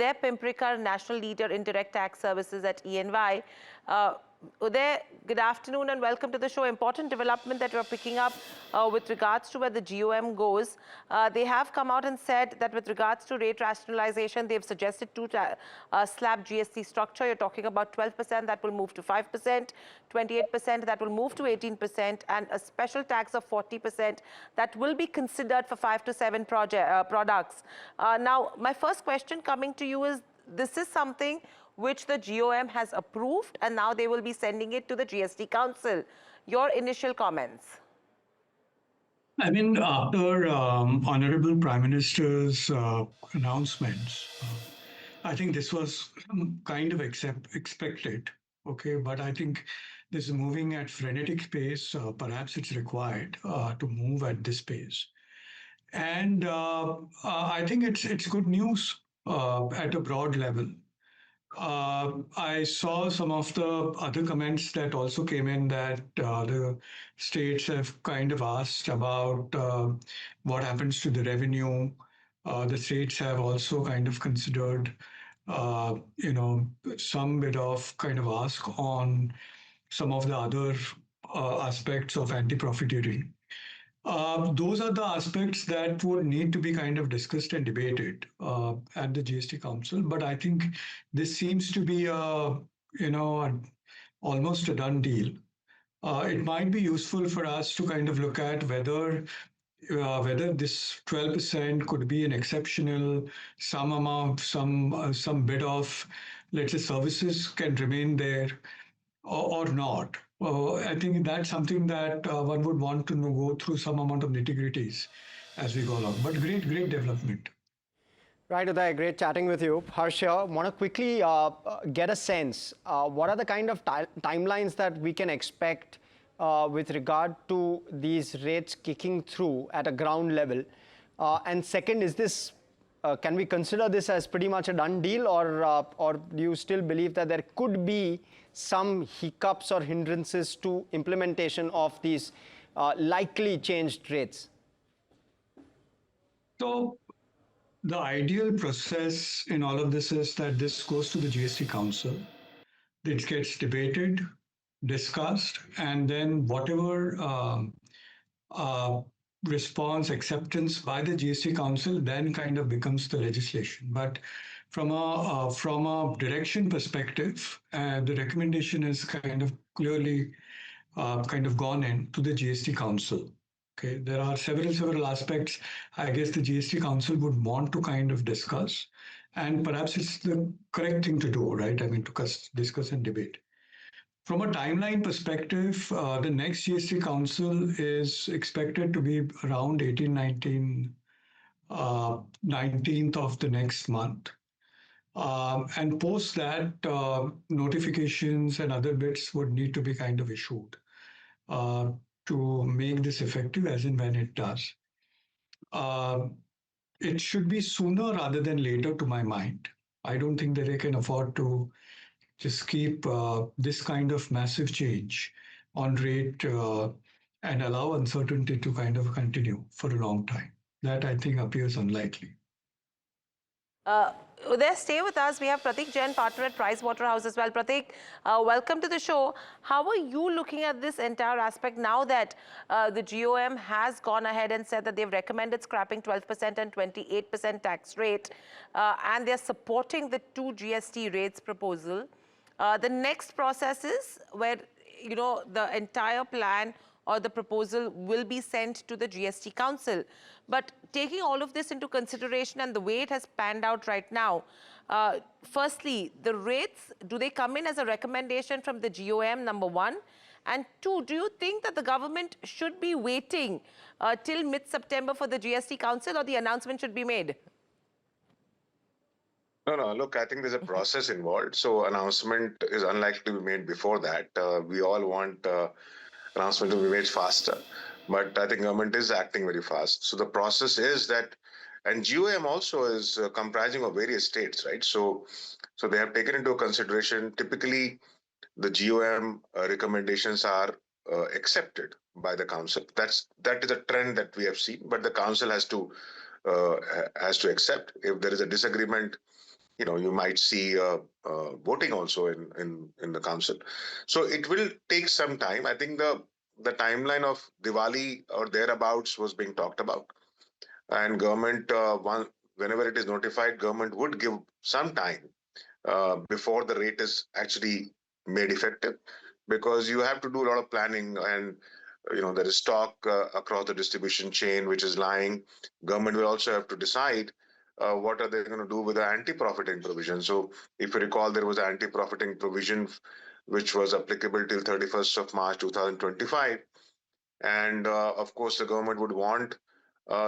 Uday Pimprikar, National Leader in Direct Tax Services at ENY. Uday, good afternoon and welcome to the show. Important development that we're picking up with regards to where the GOM goes. They have come out and said that with regards to rate rationalization, they've suggested two slab GST structure. You're talking about 12% that will move to 5%, 28% that will move to 18%, and a special tax of 40% that will be considered for 5 to 7 products. Now, my first question coming to you is, this is something which the GOM has approved and now they will be sending it to the GST Council. Your initial comments? I mean, after Honorable Prime Minister's announcements, I think this was kind of expected, okay? But I think this is moving at frenetic pace. Perhaps it's required to move at this pace. And I think it's good news at a broad level. I saw some of the other comments that also came in that the states have kind of asked about what happens to the revenue. The states have also kind of considered, some bit of kind of ask on some of the other aspects of anti-profiteering. Those are the aspects that would need to be kind of discussed and debated at the GST Council. But I think this seems to be almost a done deal. It might be useful for us to kind of look at whether this 12% could be an exceptional, some amount, some bit of, let's say, services can remain there or not. I think that's something that one would want to go through some amount of nitty-gritties as we go along. But great development. Right, Uday, great chatting with you. Harsha, want to quickly get a sense, what are the kind of timelines that we can expect with regard to these rates kicking through at a ground level? And second, is this, can we consider this as pretty much a done deal, or do you still believe that there could be some hiccups or hindrances to implementation of these likely changed rates? So the ideal process in all of this is that this goes to the GST Council. It gets debated, discussed, and then whatever response, acceptance by the GST Council then kind of becomes the legislation. But from a direction perspective, the recommendation is kind of clearly kind of gone into the GST Council. Okay, there are several aspects I guess the GST Council would want to kind of discuss, and perhaps it's the correct thing to do, right? I mean, to discuss and debate. From a timeline perspective, the next GST Council is expected to be around 19th of the next month. And post that, notifications and other bits would need to be kind of issued to make this effective as and when it does. It should be sooner rather than later, to my mind. I don't think that they can afford to just keep this kind of massive change on rate and allow uncertainty to kind of continue for a long time. That I think appears unlikely. Uday, stay with us. We have Pratik Jain, partner at Pricewaterhouse as well. Pratik, welcome to the show. How are you looking at this entire aspect now that the GOM has gone ahead and said that they've recommended scrapping 12% and 28% tax rate, and they're supporting the 2 GST rates proposal? The next process is where, the entire plan or the proposal will be sent to the GST Council. But taking all of this into consideration and the way it has panned out right now, firstly, the rates, do they come in as a recommendation from the GOM, number one? And two, do you think that the government should be waiting till mid-September for the GST Council, or the announcement should be made? No, look, I think there's a process involved. So announcement is unlikely to be made before that. We all want announcement to be made faster. But I think government is acting very fast. So the process is that, and GOM also is comprising of various states, right? So they have taken into consideration, typically the GOM recommendations are accepted by the council. That is a trend that we have seen, but the council has to accept. If there is a disagreement, you might see voting also in the council. So it will take some time. I think the timeline of Diwali or thereabouts was being talked about, and government whenever it is notified, government would give some time before the rate is actually made effective, because you have to do a lot of planning, and there is stock across the distribution chain which is lying. Government will also have to decide what are they going to do with the anti-profiting provision. So if you recall, there was an anti-profiting provision which was applicable till 31st of March 2025, and of course the government would want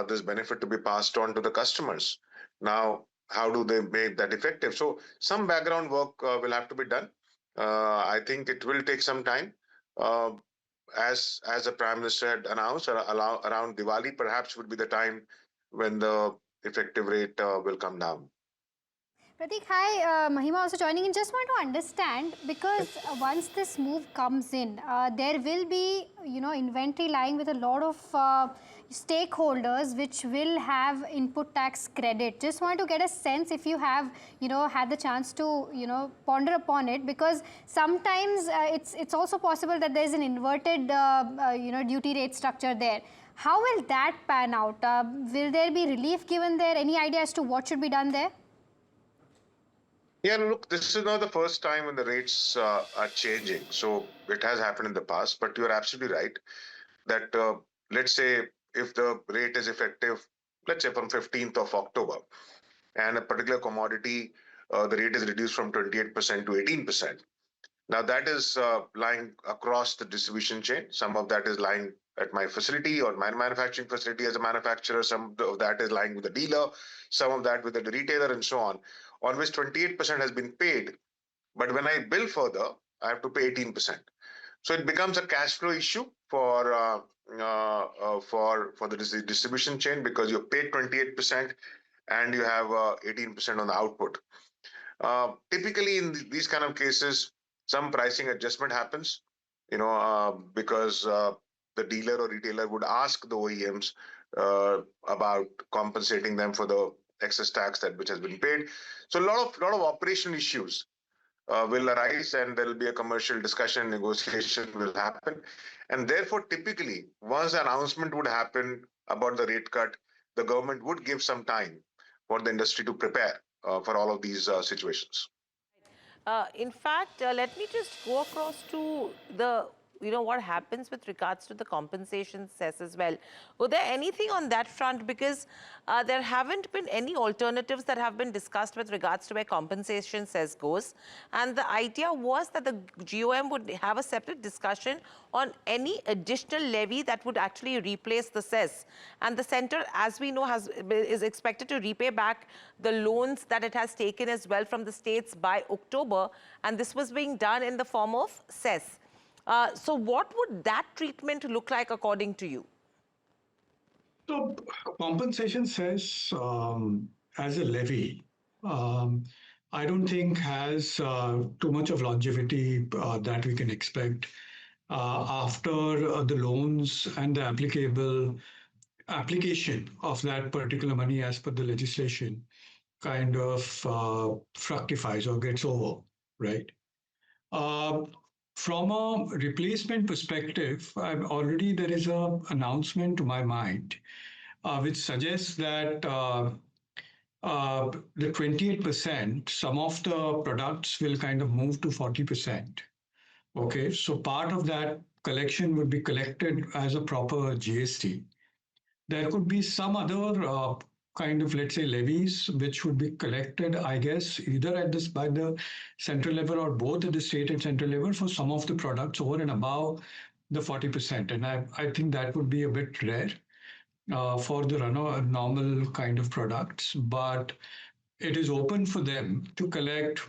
this benefit to be passed on to the customers. Now, how do they make that effective? So some background work will have to be done. I think it will take some time. Uh, as the Prime Minister had announced, around Diwali perhaps would be the time when the effective rate will come down. Pratik, hi, Mahima also joining in. Just want to understand, because once this move comes in, there will be, inventory lying with a lot of stakeholders which will have input tax credit. Just want to get a sense if you have, had the chance to, ponder upon it, because sometimes it's also possible that there is an inverted, duty rate structure there. How will that pan out? Will there be relief given there? Any idea as to what should be done there? Yeah, look, this is not the first time when the rates are changing. So it has happened in the past, but you're absolutely right that let's say if the rate is effective, let's say from 15th of October, and a particular commodity, the rate is reduced from 28% to 18%. Now that is lying across the distribution chain. Some of that is lying at my facility or my manufacturing facility as a manufacturer. Some of that is lying with the dealer. Some of that with the retailer, and so on which 28% has been paid. But when I bill further, I have to pay 18%. So it becomes a cash flow issue for the distribution chain, because you paid 28% and you have 18% on the output. Typically, in these kind of cases, some pricing adjustment happens, because the dealer or retailer would ask the OEMs about compensating them for the excess tax that which has been paid. So a lot of operational issues will arise, and there will be a commercial discussion, negotiation will happen, and therefore, typically, once the announcement would happen about the rate cut, the government would give some time for the industry to prepare for all of these situations. In fact, let me just go across to the, what happens with regards to the compensation cess as well. Was there anything on that front? Because there haven't been any alternatives that have been discussed with regards to where compensation cess goes. And the idea was that the GOM would have a separate discussion on any additional levy that would actually replace the cess. And the centre, as we know, is expected to repay back the loans that it has taken as well from the states by October. And this was being done in the form of cess. So what would that treatment look like according to you? So compensation says as a levy, um, I don't think has too much of longevity that we can expect after the loans and the applicable application of that particular money as per the legislation kind of fructifies or gets over, right? Uh, from a replacement perspective, there is a announcement to my mind which suggests that the 28%, some of the products will kind of move to 40%. Okay, so part of that collection would be collected as a proper GST. There could be some other kind of, let's say, levies which would be collected, I guess, either at this by the central level or both at the state and central level for some of the products over and above the 40%. And I think that would be a bit rare for the normal kind of products, but it is open for them to collect,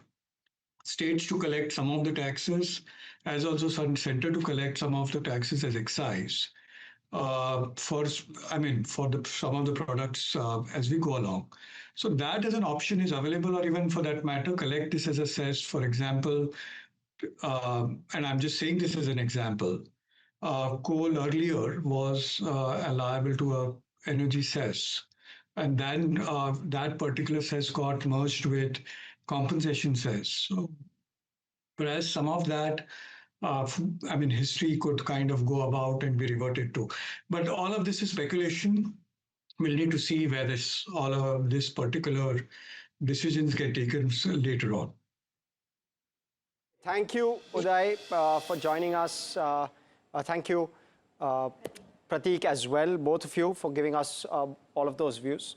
states to collect some of the taxes, as also some center to collect some of the taxes as excise for, for the some of the products as we go along. So that as an option is available, or even for that matter, collect this as a cess, for example. And I'm just saying this as an example. Coal earlier was liable to a energy cess, and then that particular cess got merged with compensation says. So, whereas some of that, history could kind of go about and be reverted to. But all of this is speculation. We'll need to see where all of this particular decisions get taken later on. Thank you, Uday, for joining us. Thank you, Pratik, as well, both of you, for giving us all of those views.